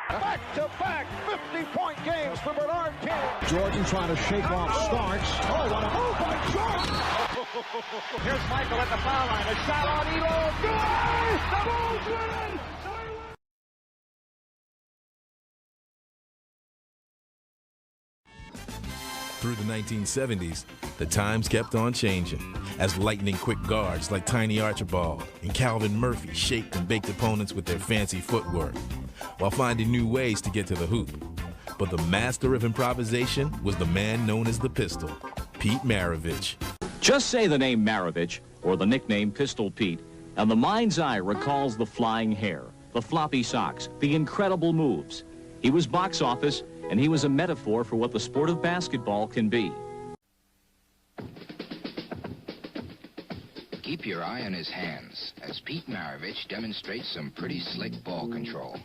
Back-to-back 50-point games for Bernard King. Jordan trying to shake off Starks. Oh, what a move by Jordan! Here's Michael at the foul line. A shot on Elo. Good! The Bulls win! Through the 1970s, the times kept on changing as lightning-quick guards like Tiny Archibald and Calvin Murphy shaped and baked opponents with their fancy footwork, while finding new ways to get to the hoop. But the master of improvisation was the man known as the Pistol, Pete Maravich. Just say the name Maravich, or the nickname Pistol Pete, and the mind's eye recalls the flying hair, the floppy socks, the incredible moves. He was box office, and he was a metaphor for what the sport of basketball can be. Keep your eye on his hands as Pete Maravich demonstrates some pretty slick ball control.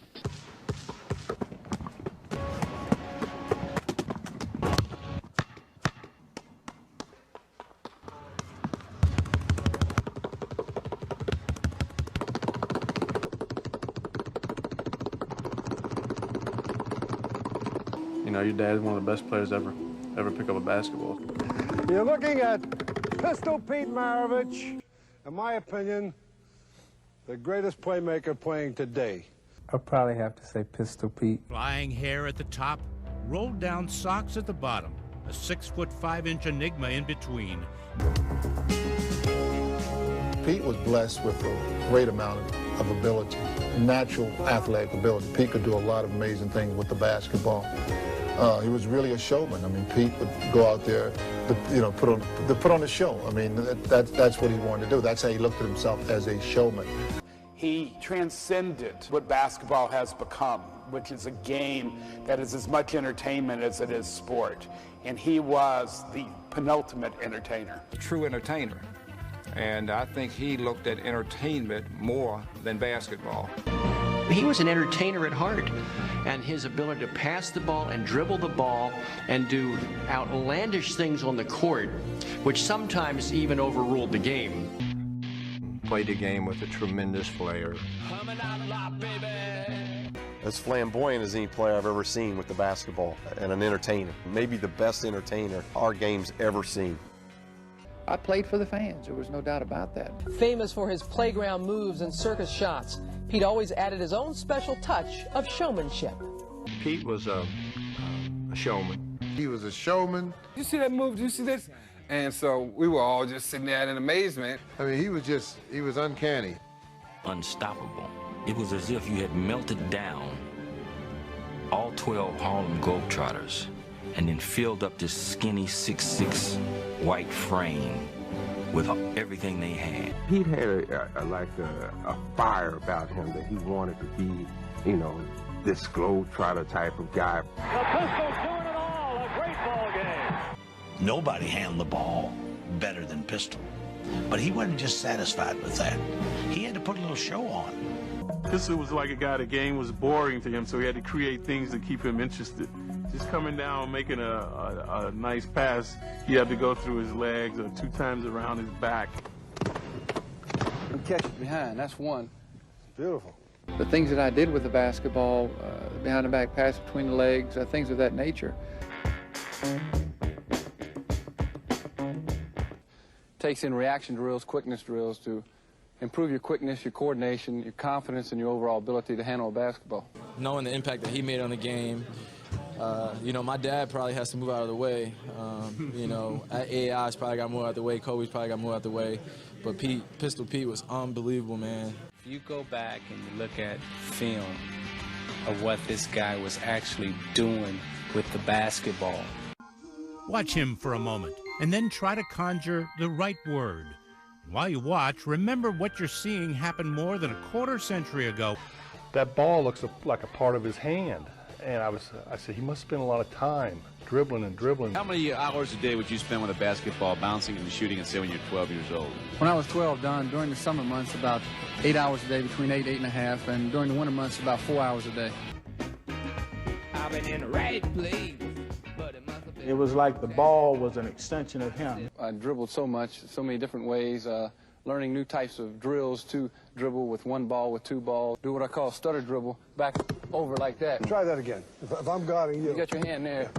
You know, your dad's one of the best players ever pick up a basketball. You're looking at Pistol Pete Maravich, in my opinion, the greatest playmaker playing today. I'll probably have to say Pistol Pete. Flying hair at the top, rolled down socks at the bottom, a 6'5" enigma in between. Pete was blessed with a great amount of ability, natural athletic ability. Pete could do a lot of amazing things with the basketball. He was really a showman. I mean, Pete would go out there, put on a show. I mean, that's what he wanted to do. That's how he looked at himself, as a showman. He transcended what basketball has become, which is a game that is as much entertainment as it is sport. And he was the penultimate entertainer. True entertainer. And I think he looked at entertainment more than basketball. He was an entertainer at heart, and his ability to pass the ball and dribble the ball and do outlandish things on the court, which sometimes even overruled the game. Played the game with a tremendous flair. As flamboyant as any player I've ever seen with the basketball, and an entertainer. Maybe the best entertainer our game's ever seen. I played for the fans, there was no doubt about that. Famous for his playground moves and circus shots, Pete always added his own special touch of showmanship. Pete was a showman. He was a showman. You see that move? Do you see this? And so we were all just sitting there in amazement. I mean, he was uncanny. Unstoppable. It was as if you had melted down all 12 Harlem Globetrotters and then filled up this skinny 6'6" white frame with everything they had. Pete had a fire about him that he wanted to be, you know, this globetrotter type of guy. The Pistols doing it all, a great ball game. Nobody handled the ball better than Pistol. But he wasn't just satisfied with that. He had to put a little show on. Pistol was like a guy, the game was boring to him, so he had to create things to keep him interested. Just coming down, making a nice pass, he had to go through his legs or 2 times around his back. And catch it behind, that's one. Beautiful. The things that I did with the basketball, behind the back pass between the legs, things of that nature. Takes in reaction drills, quickness drills to improve your quickness, your coordination, your confidence, and your overall ability to handle a basketball. Knowing the impact that he made on the game, you know, my dad probably has to move out of the way. You know, AI's probably got more out of the way. Kobe's probably got more out of the way. But Pistol Pete was unbelievable, man. If you go back and you look at film of what this guy was actually doing with the basketball. Watch him for a moment, and then try to conjure the right word. And while you watch, remember what you're seeing happened more than a quarter-century ago. That ball looks like a part of his hand. And I said, he must spend a lot of time dribbling and dribbling. How many hours a day would you spend with a basketball, bouncing and shooting, and say when you're 12 years old? When I was 12, Don, during the summer months, about 8 hours a day, between 8 and 8.5, and during the winter months, about 4 hours a day. I've been in the right place. It was like the ball was an extension of him. I dribbled so much, so many different ways. learning new types of drills to dribble with one ball, with two balls, do what I call stutter dribble, back over like that. Try that again. If I'm guarding you. You got your hand there.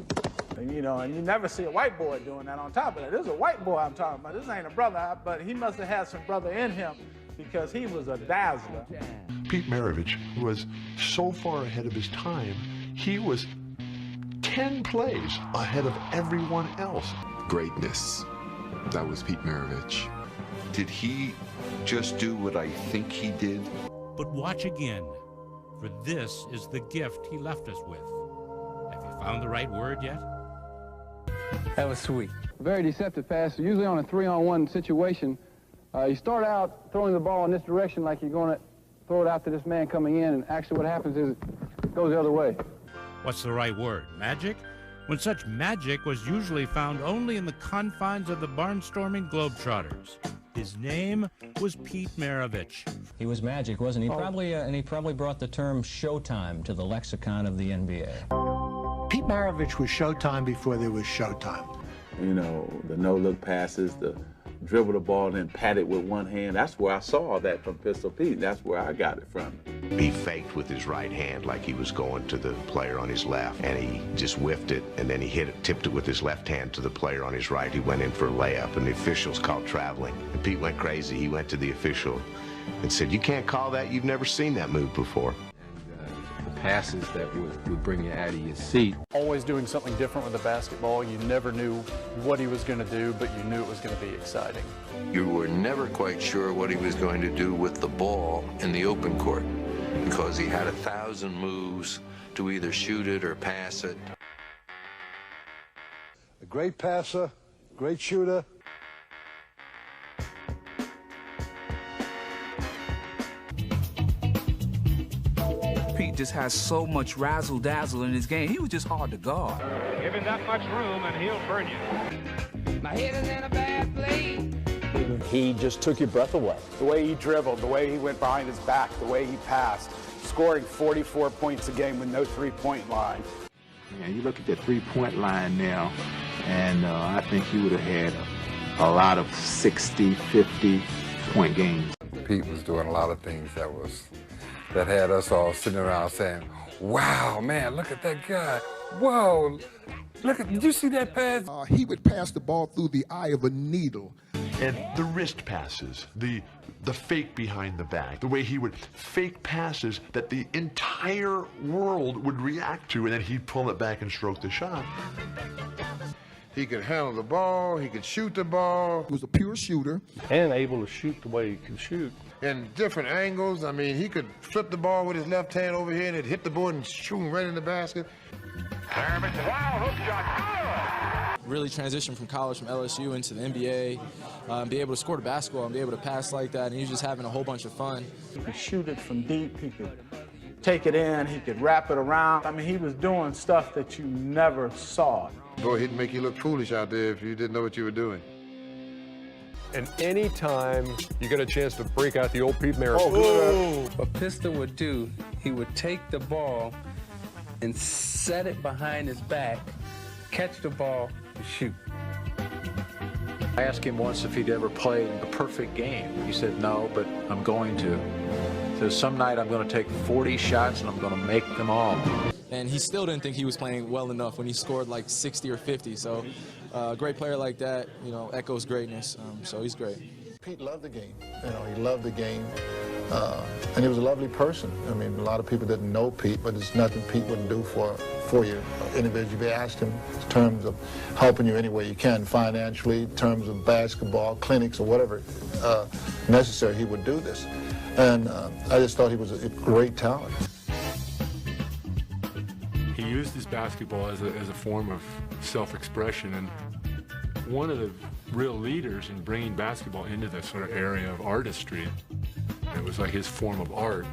You know, and you never see a white boy doing that on top of that. This is a white boy I'm talking about. This ain't a brother, but he must have had some brother in him because he was a dazzler. Pete Maravich was so far ahead of his time, he was 10 plays ahead of everyone else. Greatness. That was Pete Maravich. Did he just do what I think he did? But watch again, for this is the gift he left us with. Have you found the right word yet? That was sweet. Very deceptive pass. Usually on a 3-on-1 situation, you start out throwing the ball in this direction like you're going to throw it out to this man coming in, and actually what happens is it goes the other way. What's the right word? Magic? When such magic was usually found only in the confines of the barnstorming Globetrotters. His name was Pete Maravich. He was magic, wasn't he? And he probably brought the term Showtime to the lexicon of the NBA. Pete Maravich was Showtime before there was Showtime. You know, the no-look passes, the dribble the ball and then pat it with one hand. That's where I saw that from Pistol Pete. That's where I got it from. He faked with his right hand like he was going to the player on his left, and he just whiffed it, and then he hit it, tipped it with his left hand to the player on his right. He went in for a layup, and the officials called traveling. And Pete went crazy. He went to the official and said, "You can't call that. You've never seen that move before." Passes that would bring you out of your seat. Always doing something different with the basketball. You never knew what he was going to do, but you knew it was going to be exciting. You were never quite sure what he was going to do with the ball in the open court because he had 1,000 moves to either shoot it or pass it. A great passer, great shooter. Pete just has so much razzle-dazzle in his game. He was just hard to guard. Give him that much room and he'll burn you. My head is in a bad place. He just took your breath away. The way he dribbled, the way he went behind his back, the way he passed, scoring 44 points a game with no three-point line. Yeah, you look at the three-point line now, and I think he would have had a lot of 60, 50-point games. Pete was doing a lot of things that had us all sitting around saying, "Wow, man, look at that guy. Whoa, did you see that pass?" He would pass the ball through the eye of a needle. And the wrist passes, the fake behind the back, the way he would fake passes that the entire world would react to, and then he'd pull it back and stroke the shot. He could handle the ball, he could shoot the ball. He was a pure shooter. And able to shoot the way he can shoot. In different angles, I mean, he could flip the ball with his left hand over here and it'd hit the board and shoot right in the basket. Really transitioned from college, from LSU into the NBA, be able to score the basketball and be able to pass like that, and he was just having a whole bunch of fun. He could shoot it from deep, he could take it in, he could wrap it around. I mean, he was doing stuff that you never saw. Boy, he'd make you look foolish out there if you didn't know what you were doing. And any time you get a chance to break out the old Pete Maravich. What Pistol would do, he would take the ball and set it behind his back, catch the ball, and shoot. I asked him once if he'd ever played a perfect game. He said no, but I'm going to. So some night I'm going to take 40 shots and I'm going to make them all. And he still didn't think he was playing well enough when he scored like 60 or 50. So a great player like that, you know, echoes greatness. So he's great. Pete loved the game. You know, he loved the game. And he was a lovely person. I mean, a lot of people didn't know Pete, but there's nothing Pete wouldn't do for you individually. If you asked him in terms of helping you any way you can, financially, in terms of basketball, clinics, or whatever necessary, he would do this. And I just thought he was a great talent. He used his basketball as a form of self-expression, and one of the real leaders in bringing basketball into this sort of area of artistry. It was like his form of art.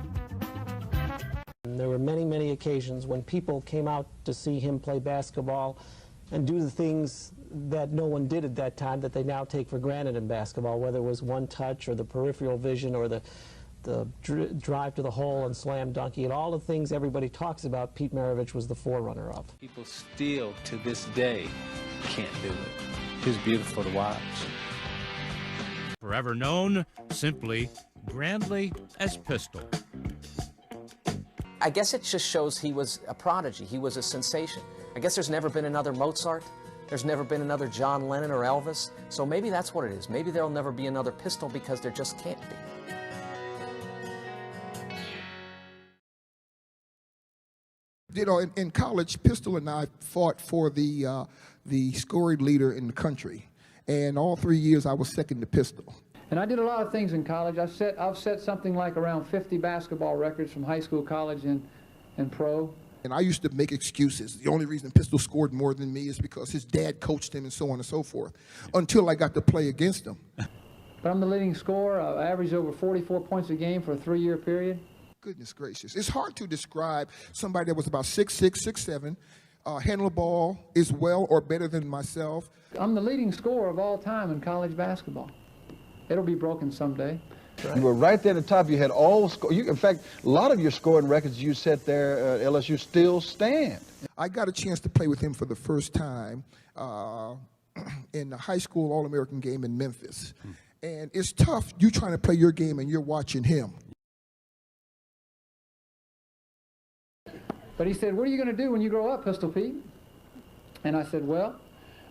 There were many, many occasions when people came out to see him play basketball and do the things that no one did at that time that they now take for granted in basketball, whether it was one touch or the peripheral vision or the drive to the hole and slam dunking, and all the things everybody talks about, Pete Maravich was the forerunner of. People still, to this day, can't do it. It was beautiful to watch. forever known simply, grandly as Pistol. I guess it just shows he was a prodigy. He was a sensation. I guess there's never been another Mozart. There's never been another John Lennon or Elvis. So maybe that's what it is. Maybe there'll never be another Pistol because there just can't be. You know, in college, Pistol and I fought for the scoring leader in the country. And all 3 years, I was second to Pistol. And I did a lot of things in college. I've set something like around 50 basketball records from high school, college, and pro. And I used to make excuses. The only reason Pistol scored more than me is because his dad coached him and so on and so forth, until I got to play against him. But I'm the leading scorer. I averaged over 44 points a game for a 3-year period. Goodness gracious. It's hard to describe somebody that was about 6'6", 6'7", handle the ball as well or better than myself. I'm the leading scorer of all time in college basketball. It'll be broken someday. You were right there at the top. You had all in fact, a lot of your scoring records you set there at LSU still stand. I got a chance to play with him for the first time in the high school All-American game in Memphis. And it's tough, you trying to play your game and you're watching him. But he said, what are you going to do when you grow up, Pistol Pete? And I said, well,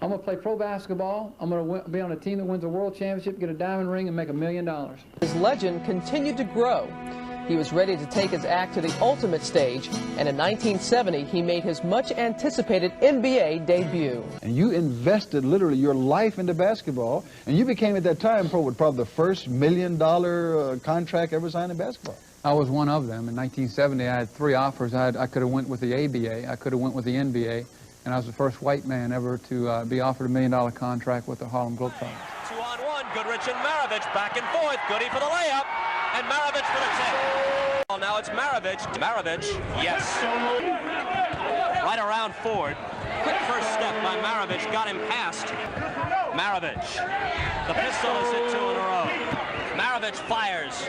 I'm going to play pro basketball. I'm going to be on a team that wins a world championship, get a diamond ring, and make $1 million. His legend continued to grow. He was ready to take his act to the ultimate stage, and in 1970, he made his much-anticipated NBA debut. And you invested literally your life into basketball, and you became at that time probably the first $1 million contract ever signed in basketball. I was one of them. In 1970, I had 3 offers. I could have went with the ABA, I could have went with the NBA, and I was the first white man ever to be offered $1 million contract with the Harlem Globetrotters. 2-on-1, Goodrich and Maravich back and forth. Goody for the layup, and Maravich for the tip. Well, now it's Maravich. Maravich, yes. Right around Ford. Quick first step by Maravich, got him past. Maravich. The Pistol has hit 2 in a row. Maravich fires.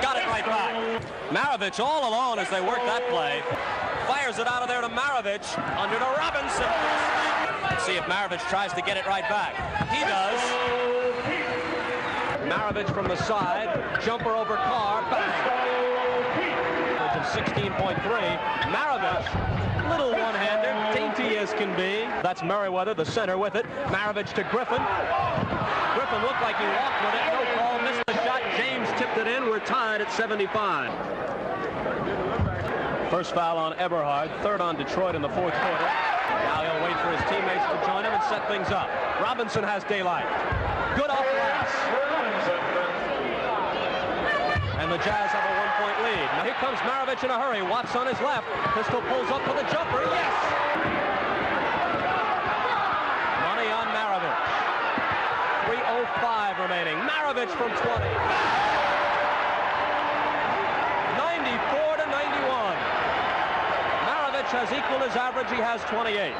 Got it right back. Maravich all alone as they work that play. Fires it out of there to Maravich. Under to Robinson. Let's see if Maravich tries to get it right back. He does. Maravich from the side. Jumper over Carr. Bang. 16.3. Maravich. Little one-hander. Dainty as can be. That's Merriweather, the center with it. Maravich to Griffin. Griffin looked like he walked with it. No call. Missed the shot. James tipped it in. We're tied at 75. First foul on Eberhard, 3rd on Detroit in the 4th quarter. Now he'll wait for his teammates to join him and set things up. Robinson has daylight. Good off glass. And the Jazz have a 1-point lead. Now here comes Maravich in a hurry. Watts on his left. Pistol pulls up for the jumper. Yes! Money on Maravich. 3:05 remaining. Maravich from 20. 94 to 91. Maravich has equaled his average. He has 28.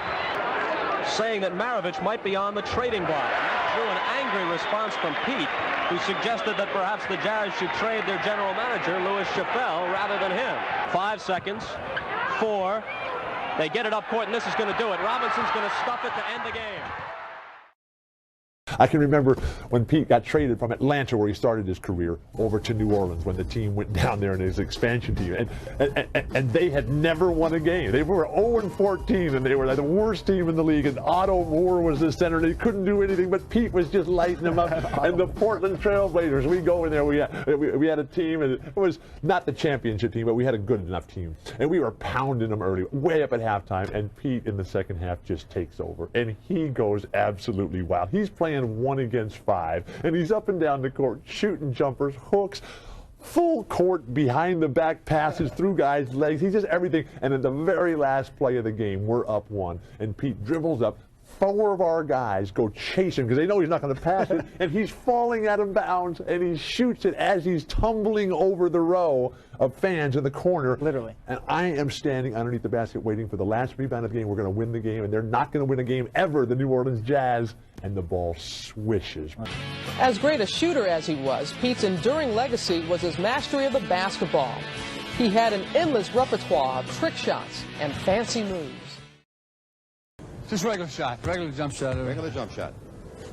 Saying that Maravich might be on the trading block. That drew an angry response from Pete, who suggested that perhaps the Jazz should trade their general manager, Louis Chappelle, rather than him. 5 seconds. 4. They get it up court, and this is going to do it. Robinson's going to stuff it to end the game. I can remember when Pete got traded from Atlanta, where he started his career, over to New Orleans when the team went down there in his expansion team. And they had never won a game. They were 0-14, and they were the worst team in the league. And Otto Moore was the center, and they couldn't do anything, but Pete was just lighting them up. And the Portland Trailblazers, we go in there, we had a team, and it was not the championship team, but we had a good enough team. And we were pounding them early, way up at halftime, and Pete in the second half just takes over. And he goes absolutely wild. He's playing 1 against 5, and he's up and down the court shooting jumpers, hooks, full court behind the back passes through guys' legs. He's just everything. And at the very last play of the game, we're up 1, and Pete dribbles up. 4 of our guys go chase him because they know he's not going to pass it, and he's falling out of bounds, and he shoots it as he's tumbling over the row of fans in the corner. Literally. And I am standing underneath the basket waiting for the last rebound of the game. We're going to win the game, and they're not going to win a game ever, the New Orleans Jazz, and the ball swishes. As great a shooter as he was, Pete's enduring legacy was his mastery of the basketball. He had an endless repertoire of trick shots and fancy moves. Just regular shot, regular jump shot. Regular jump shot.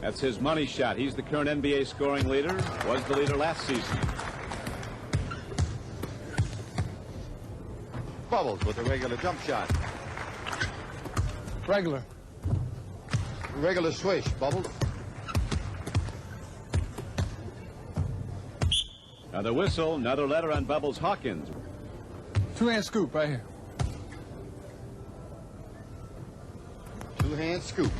That's his money shot. He's the current NBA scoring leader, was the leader last season. Bubbles with a regular jump shot. Regular. Regular swish, Bubbles. Another whistle, another letter on Bubbles Hawkins. Two-hand scoop right here. Two-hand scoop.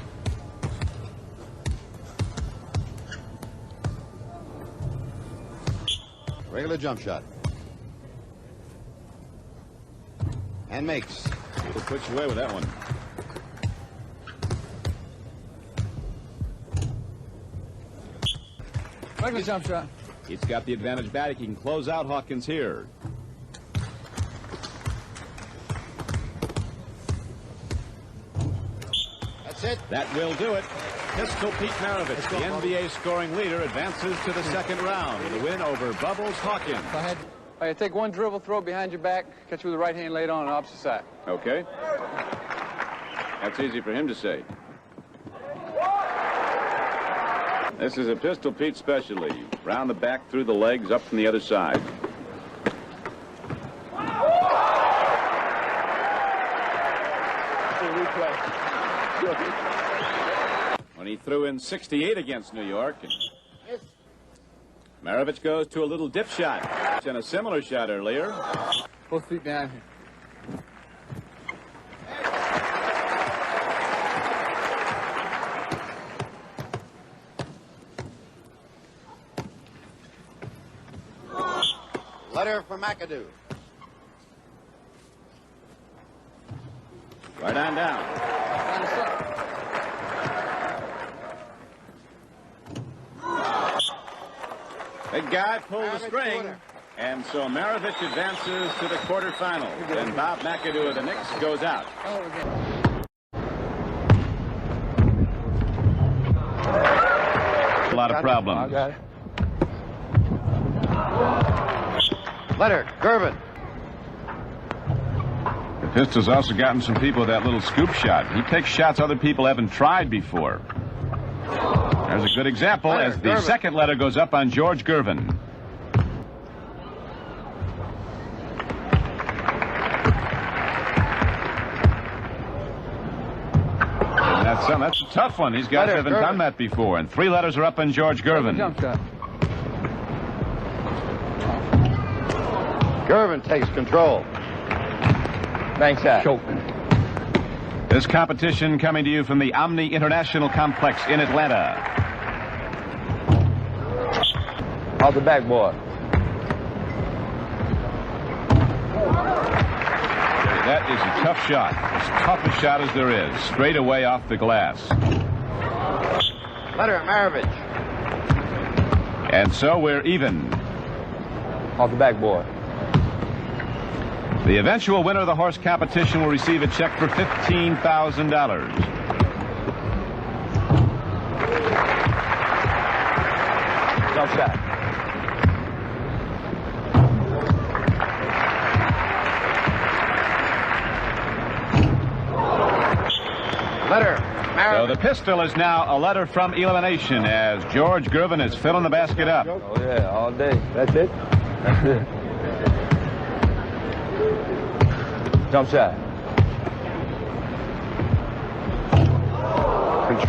Regular jump shot. And makes. He'll put you away with that one. Regular jump shot. He's got the advantage back. He can close out Hawkins here. That's it. That will do it. Pistol Pete Maravich, the NBA scoring leader, advances to the second round with a win over Bubbles Hawkins. All right, take one dribble, throw it behind your back, catch you with the right hand laid on the opposite side. Okay. That's easy for him to say. This is a Pistol Pete specialty. Round the back, through the legs, up from the other side. When he threw in 68 against New York. Maravich goes to a little dip shot. And a similar shot earlier. Both feet down here. Letter for McAdoo. Right on down. Big guy pulled the string. And so Maravich advances to the quarterfinals. And Bob McAdoo of the Knicks goes out. A lot of problems. I got it. Letter, Gervin. The Pistols also gotten some people with that little scoop shot. He takes shots other people haven't tried before. There's a good example as the second letter goes up on George Gervin. That's a tough one. These guys haven't done that before. And 3 letters are up on George Gervin. Gervin takes control. Bank shot. This competition coming to you from the Omni International Complex in Atlanta. Off the backboard. That is a tough shot. As tough a shot as there is. Straight away off the glass. Letter, Maravich. And so we're even. Off the backboard. The eventual winner of the horse competition will receive a check for $15,000. Jump shot. Letter. So the pistol is now a letter from elimination as George Gervin is filling the basket up. Oh, yeah, all day. That's it? That's it. Jump shot.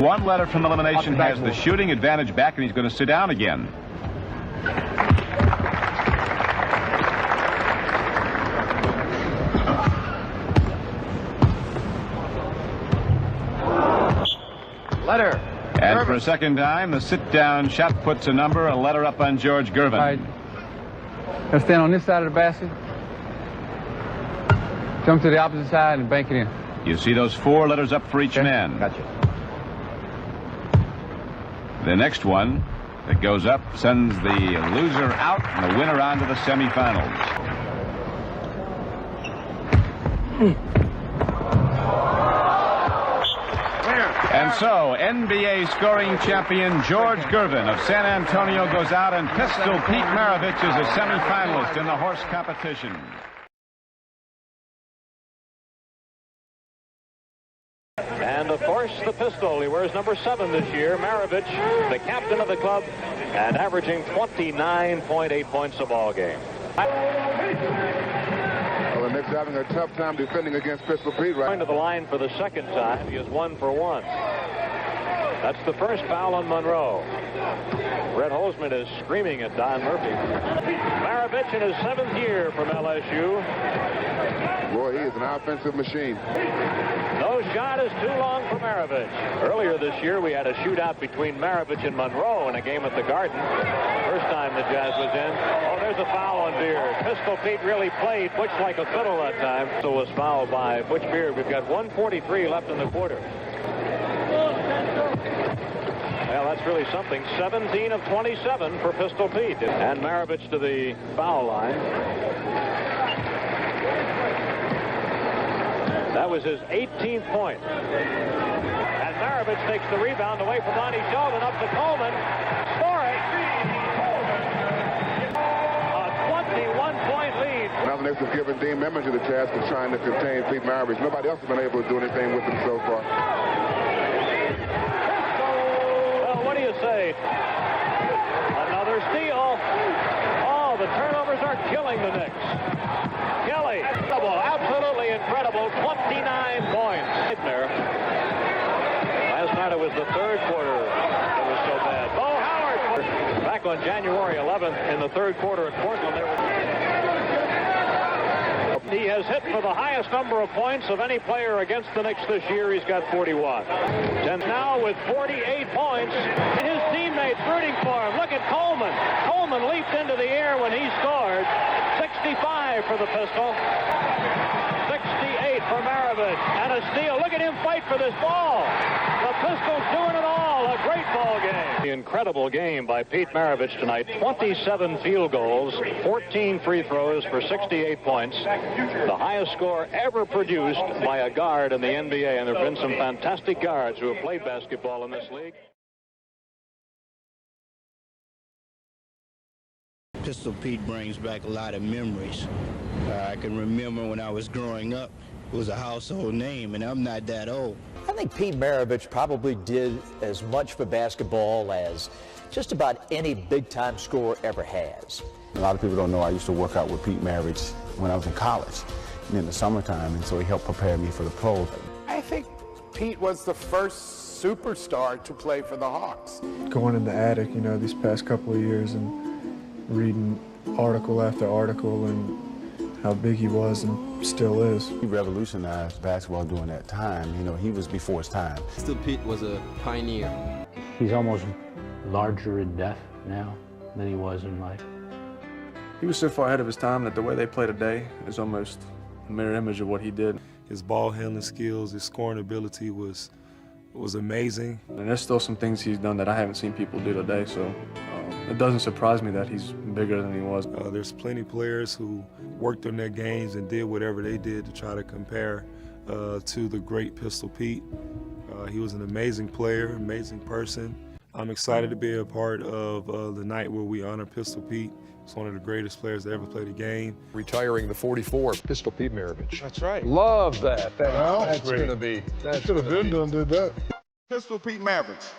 One letter from elimination has the shooting advantage back, and he's going to sit down again. Letter. And for a second time, the sit-down shot puts a number, a letter up on George Gervin. All right. Now stand on this side of the basket. Jump to the opposite side and bank it in. You see those 4 letters up for each man. Gotcha. The next one that goes up sends the loser out and the winner on to the semifinals. And so, NBA scoring champion George Gervin of San Antonio goes out, and Pistol Pete Maravich is a semifinalist in the horse competition. And, of course, the pistol. He wears number 7 this year. Maravich, the captain of the club, and averaging 29.8 points a ball game. Well, the Knicks having a tough time defending against Pistol Pete right Going to the line for the second time. He is 1 for 1. That's the first foul on Monroe. Red Holzman is screaming at Don Murphy. Maravich in his 7th year from LSU. Boy, he is an offensive machine. No shot is too long for Maravich. Earlier this year, we had a shootout between Maravich and Monroe in a game at the Garden. First time the Jazz was in. Oh, there's a foul on Beard. Pistol Pete really played Butch like a fiddle that time. So was fouled by Butch Beard. We've got 1:43 left in the quarter. Well, that's really something. 17 of 27 for Pistol Pete. And Maravich to the foul line. That was his 18th point. And Maravich takes the rebound away from Lonnie Sheldon up to Coleman. Score it. A 21-point lead. Now the Knicks have given Dean Memminger the task of trying to contain Pete Maravich. Nobody else has been able to do anything with him so far. Well, what do you say? Another steal. Oh, the turnovers are killing the Knicks. Kelly, absolutely incredible, 29 points. Last night it was the third quarter that was so bad. Bo Howard, back on January 11th in the third quarter at Portland. He has hit for the highest number of points of any player against the Knicks this year. He's got 41. And now with 48 points, his teammates rooting for him. Look at Coleman. Coleman leaped into the air when he scored. 65 for the pistol. 68 for Maravich. And a steal. Look at him fight for this ball. The pistol's doing it all. A great ball game. The incredible game by Pete Maravich tonight. 27 field goals, 14 free throws for 68 points. The highest score ever produced by a guard in the NBA. And there have been some fantastic guards who have played basketball in this league. Pistol Pete brings back a lot of memories. I can remember when I was growing up, it was a household name, and I'm not that old. I think Pete Maravich probably did as much for basketball as just about any big-time scorer ever has. A lot of people don't know I used to work out with Pete Maravich when I was in college in the summertime, and so he helped prepare me for the pros. I think Pete was the first superstar to play for the Hawks. Going in the attic, you know, these past couple of years and reading article after article and how big he was and still is. He revolutionized basketball during that time. You know, he was before his time. Still, Pete was a pioneer. He's almost larger in death now than he was in life. He was so far ahead of his time that the way they play today is almost a mirror image of what he did. His ball handling skills, his scoring ability was amazing. And there's still some things he's done that I haven't seen people do today, so it doesn't surprise me that he's bigger than he was. There's plenty of players who worked on their games and did whatever they did to try to compare to the great Pistol Pete. He was an amazing player, amazing person. I'm excited to be a part of the night where we honor Pistol Pete. He's one of the greatest players to ever play the game. Retiring the 44, Pistol Pete Maravich. That's right. Love that. That's going to be. That should have been done, did that. Pistol Pete Maravich.